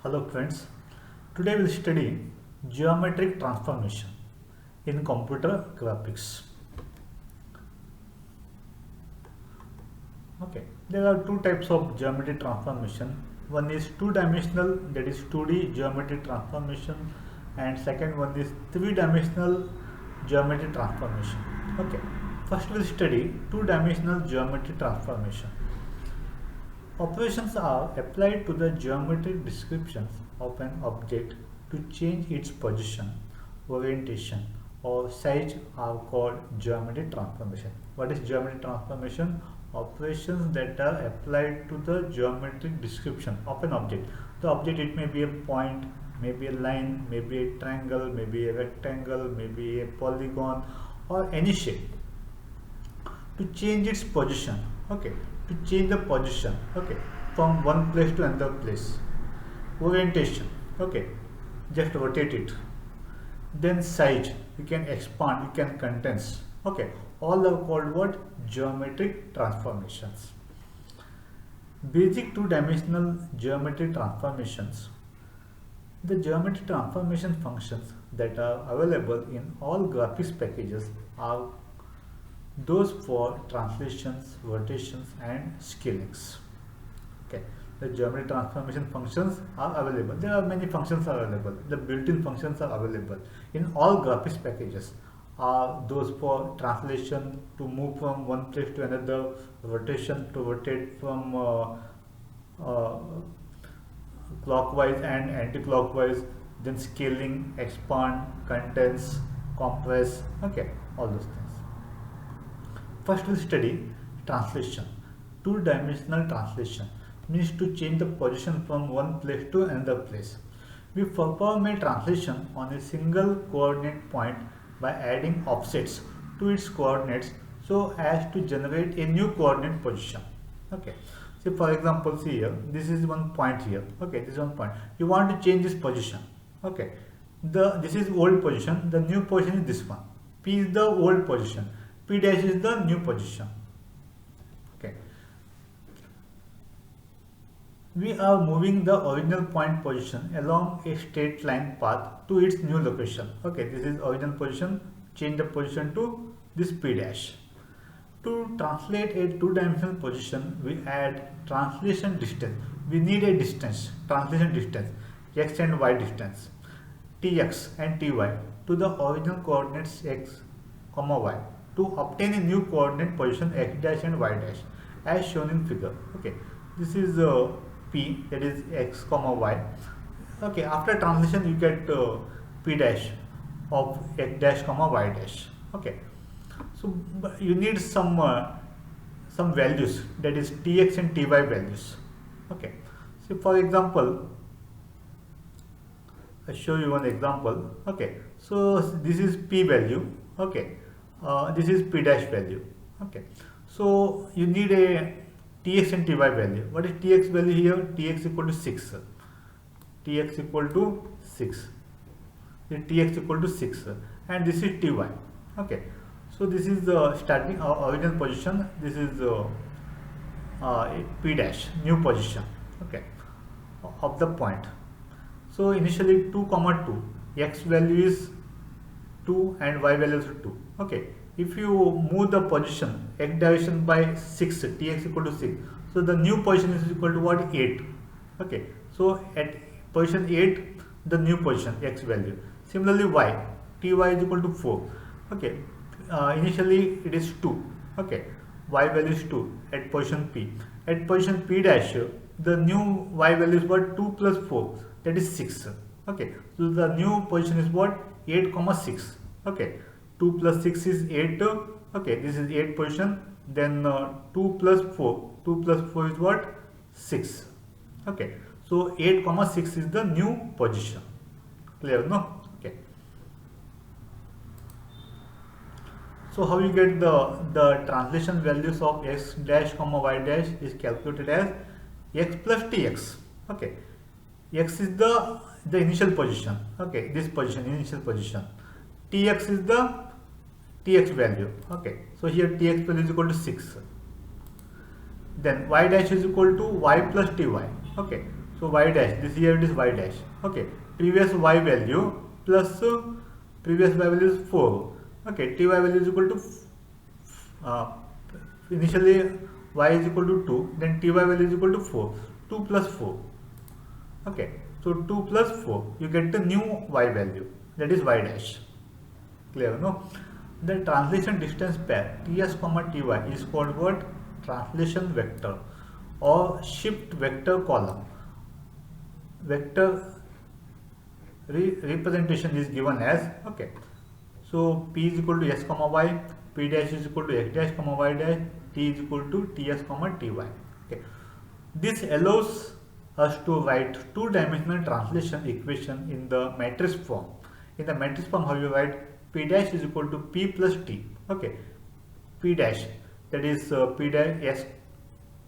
Hello friends, today we'll study geometric transformation in computer graphics. Okay, there are two types of geometric transformation. One is two-dimensional, that is 2D geometric transformation, and second one is three-dimensional geometric transformation. Okay, first we'll study two-dimensional geometric transformation. Operations are applied to the geometric descriptions of an object to change its position, orientation, or size are called geometric transformation. What is geometric transformation? Operations that are applied to the geometric description of an object. The object, it may be a point, maybe a line, maybe a triangle, maybe a rectangle, maybe a polygon, or any shape, to change its position. Okay, to change the position, okay, from one place to another place. Orientation, okay, just rotate it. Then size, you can expand, you can condense. Okay, all are called what? Geometric transformations. Basic two-dimensional geometric transformations. The geometric transformation functions that are available in all graphics packages are those for translations, rotations, and scalings. Okay, the geometry transformation functions are available. There are many functions are available. The built-in functions are available in all graphics packages. Are those for translation, to move from one place to another, rotation, to rotate from clockwise and anti-clockwise, then scaling, expand, condense, compress. Okay, all those things. First we'll study translation. Two-dimensional translation means to change the position from one place to another place. We perform a translation on a single coordinate point by adding offsets to its coordinates so as to generate a new coordinate position. Okay. So for example, see here, this is one point here. Okay, this is one point. You want to change this position. Okay. This is old position. The new position is this one. P is the old position. P dash is the new position. Okay. We are moving the original point position along a straight line path to its new location. Okay, this is original position. Change the position to this P dash. To translate a two-dimensional position, we add translation distance. We need a distance, translation distance, x and y distance, tx and ty to the original coordinates x, y, to obtain a new coordinate position x dash and y dash as shown in figure. Okay, this is P, that is x, y. Okay, after translation you get P dash of x dash, y dash. Okay, so you need some values, that is tx and ty values. Okay, so for example, I show you one example. Okay, so this is P value. Okay, this is P dash value. Okay, so you need a tx and ty value. What is tx value here? Tx equal to 6. Tx equal to 6. Tx equal to 6, and this is ty. Okay, so this is the starting original position. This is P dash, new position. Okay, of the point. So initially 2, 2. X value is 2 and y value is 2. Okay, if you move the position x direction by 6, tx equal to 6, so the new position is equal to what? 8. Okay, so at position 8, the new position x value. Similarly y, ty is equal to 4. Okay, initially it is 2. Okay, y value is 2 at position p. At position p dash, the new y value is what? 2 plus 4, that is 6. Okay, so the new position is what? 8, 6. Okay, 2 plus 6 is 8. Okay, this is 8 position. Then 2 plus 4. 2 plus 4 is what? 6. Okay, so 8, 6 is the new position. Clear, no? Okay. So how you get the translation values of x dash, y dash is calculated as x plus tx. Okay, x is the initial position. Okay, this position, initial position. Tx is the tx value. Okay, so here tx value is equal to 6. Then y dash is equal to y plus ty. Okay, so So y dash, this here it is y dash. Okay, previous y value plus previous y value is 4. Okay, ty value is equal to initially y is equal to 2, then ty value is equal to 4. 2 plus 4. Okay, so 2 plus 4, you get the new y value, that is y dash. Clear, no? The translation distance pair ts comma ty is called what? Translation vector or shift vector column. Vector representation is given as, okay, so p is equal to s comma y, p dash is equal to x dash comma y dash, t is equal to ts comma ty. Okay, this allows us to write two-dimensional translation equation in the matrix form. In the matrix form, how you write? P dash is equal to p plus t. Okay, p dash, that is p dash s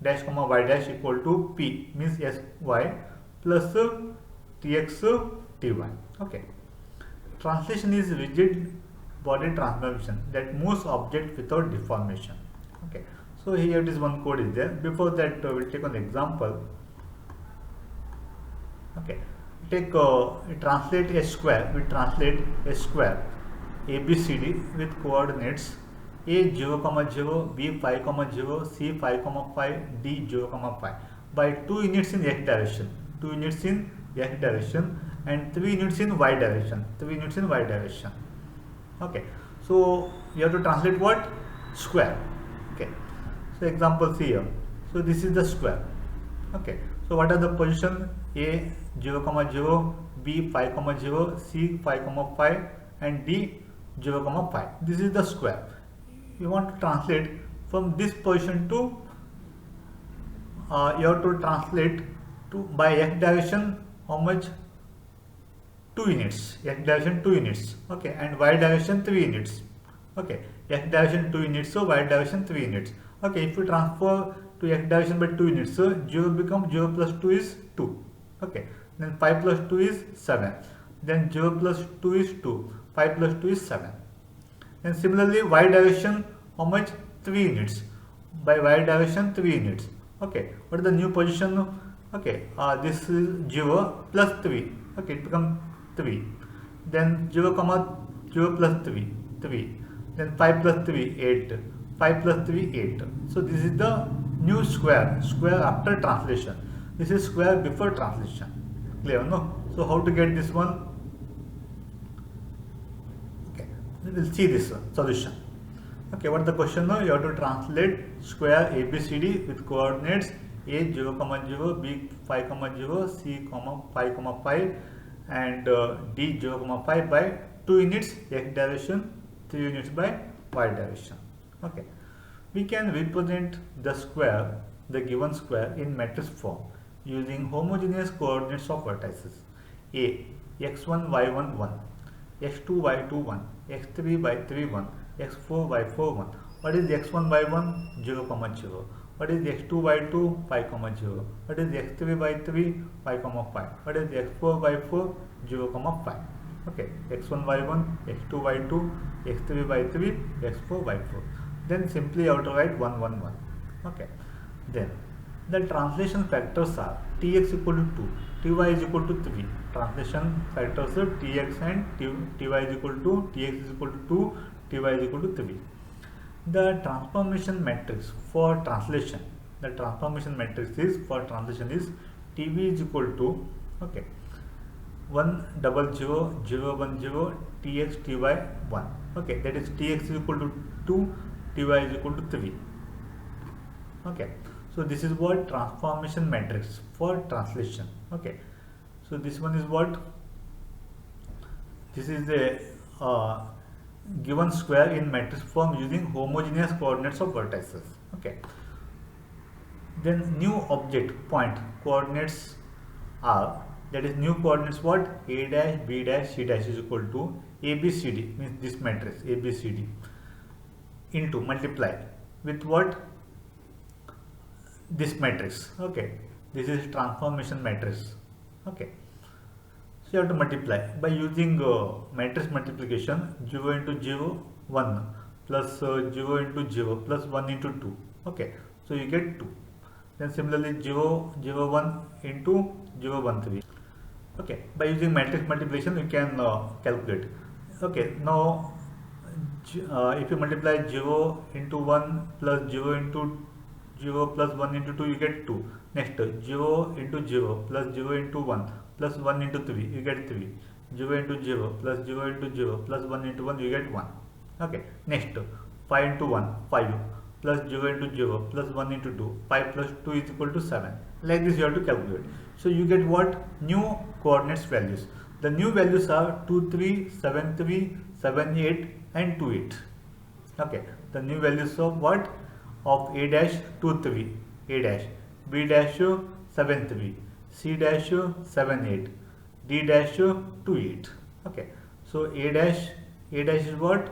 dash comma y dash equal to p, means s y plus tx ty. Okay, translation is rigid body transformation that moves object without deformation. Okay, so here it is, one code is there. Before that, we'll take an example. Okay, take translate a square. We translate a square ABCD with coordinates a 0, 0, b 5, 0, c 5, 5, d 0, 5 by 2 units in x direction, 2 units in x direction, and 3 units in y direction, 3 units in y direction. Okay, so you have to translate what? Square. Okay, so examples here. So this is the square. Okay, so what are the position? A 0, 0, b 5, 0, c 5, 5, and d 0, 5. This is the square. You want to translate from this position to you have to translate to by x direction how much? 2 units. X direction 2 units. Okay, and y direction 3 units. Okay, x direction 2 units, so y direction 3 units. Okay, if you transfer to x direction by 2 units, so 0 becomes 0 plus 2 is 2. Okay, then 5 plus 2 is 7. Then 0 plus 2 is 2. 5 plus 2 is 7. And similarly, y direction how much? 3 units. By y direction 3 units. Okay, what is the new position? Okay, this is 0 plus 3. Okay, it becomes 3. Then 0, 0 plus 3, 3. Then 5 plus 3, 8. 5 plus 3, 8. So this is the new square. Square after translation. This is square before translation. Clear, no? So how to get this one? We'll see this solution. Okay, what is the question now? You have to translate square ABCD with coordinates a 0, 0, b 5, 0, c 5, 5, and d 0, 5 by 2 units x direction, 3 units by y direction. Okay, we can represent the square, the given square, in matrix form using homogeneous coordinates of vertices a x1 y1 1, x2 y2 1, x3 y3 1, x4 y4 1. What is x1 y1? 0, 0. What is x2 y2? 5, 0. What is x3 y3? 5, 5. What is x4 y4? 0, 5. Okay, x1 y1, x2 y2, x3 y3, x4 y4. Then simply you have to write 1, 1, 1. Okay, then the translation factors are tx equal to 2, ty is equal to 3. Translation factors are tx and ty is equal to, tx is equal to 2, ty is equal to 3. The transformation matrix for translation, the transformation matrix is for translation is tv is equal to, okay, 1 0 0 0 1 0 tx ty 1. Okay, that is tx is equal to 2, ty is equal to 3. Okay, so this is what transformation matrix for translation. Okay, so this one is what? This is the given square in matrix form using homogeneous coordinates of vertices. Okay, then new object point coordinates are, that is new coordinates what? A dash, b dash, c dash is equal to ABCD, means this matrix ABCD, into multiply with what? This matrix. Okay, this is transformation matrix. Okay, so you have to multiply by using matrix multiplication. 0 into 0 1 plus 0 into 0 plus 1 into 2. Okay, so you get 2. Then similarly 0, 0, 1 into 0, 1, 3. Okay, by using matrix multiplication you can calculate. Okay, now if you multiply 0 into 1 plus 0 into 0 plus 1 into 2, you get 2. Next 0 into 0 plus 0 into 1 plus 1 into 3, you get 3. 0 into 0 plus 0 into 0 plus 1 into 1, you get 1. Okay, next 5 into 1, 5 plus 0 into 0 plus 1 into 2, 5 plus 2 is equal to 7. Like this you have to calculate. So you get what? New coordinates values. The new values are 2, 3, 7, 3, 7, 8 and 2, 8. Okay, the new values of what? Of A dash 2, 3, A dash, B dash 7, 3, C dash 7, 8, D dash 2, 8. Okay, so A dash is what?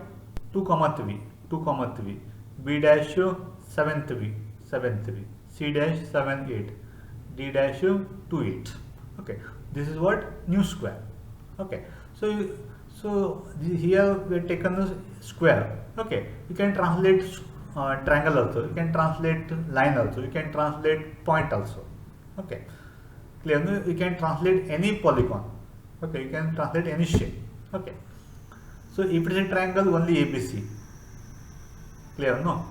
2, 3, 2, 3, B dash 7, 3, 7, 3, C dash 7, 8, D dash 2, 8. Okay, this is what? New square. Okay, so here we have taken the square. Okay, you can translate triangle also, you can translate line also, you can translate point also. Okay, clear? No? You can translate any polygon. Okay, you can translate any shape. Okay, so if it is a triangle, only ABC. Clear? No?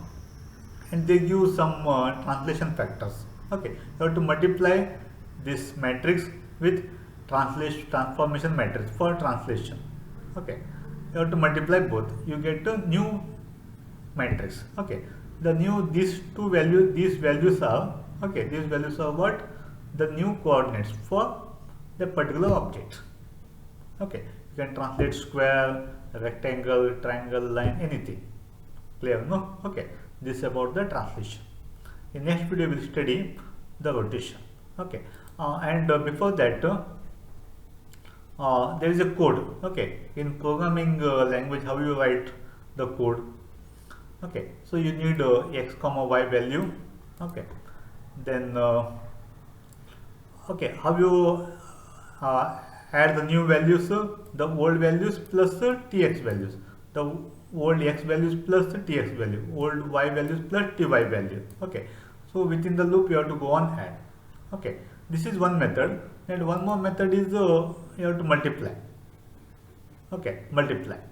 And they give some translation factors. Okay, you have to multiply this matrix with transformation matrix for translation. Okay, you have to multiply both, you get a new matrix. Okay, these values are, okay, these values are what? The new coordinates for the particular object. Okay, you can translate square, rectangle, triangle, line, anything. Clear? No? Okay, this is about the translation. In next video we will study the rotation. Okay, and before that there is a code. Okay, in programming language, how you write the code? Okay, so you need x comma y value. Okay, then okay, how you add the new values, the old values plus the tx values, the old x values plus the tx value, old y values plus ty value. Okay, so within the loop you have to go on add. Okay, this is one method, and one more method is you have to multiply. Okay, multiplying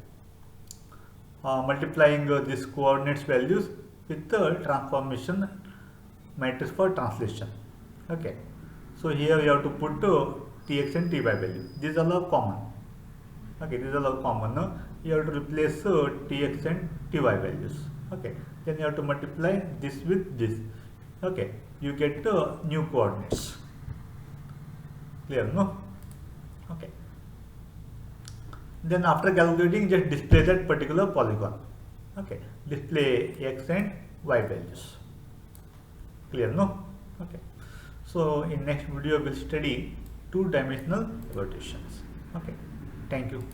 these coordinates values with the transformation matrix for translation. Okay, so here you have to put tx and ty value. These are all common. Okay, these are all common. No? You have to replace tx and ty values. Okay, then you have to multiply this with this. Okay, you get new coordinates. Clear? No? Okay. Then after calculating, just display that particular polygon. Okay, display x and y values. Clear? No? Okay. So in next video we'll study two-dimensional rotations. Okay, thank you.